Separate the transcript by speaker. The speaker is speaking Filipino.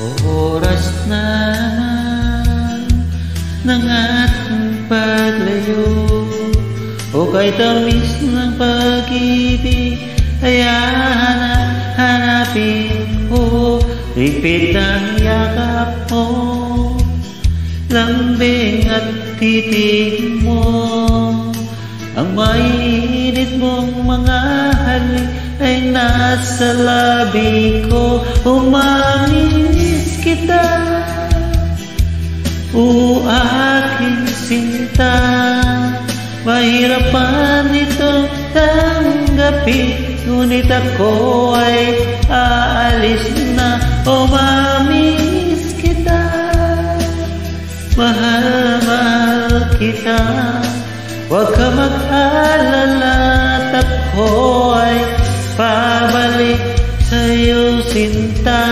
Speaker 1: Oras na ng ating paglayo, o kay tamis ng pag-ibig ay hanapin ko. Lipit ang yakap mo, lambing at titig mo, ang mainit mong mga halik ay nasa labi ko. Umamiss kita, o aking sinta, mahirapan itong tanggapin, ngunit ako ay aalis na. Umamiss kita, mahal kita, huwag ka mag-alala at ako ay pabalik sa'yo, sinta.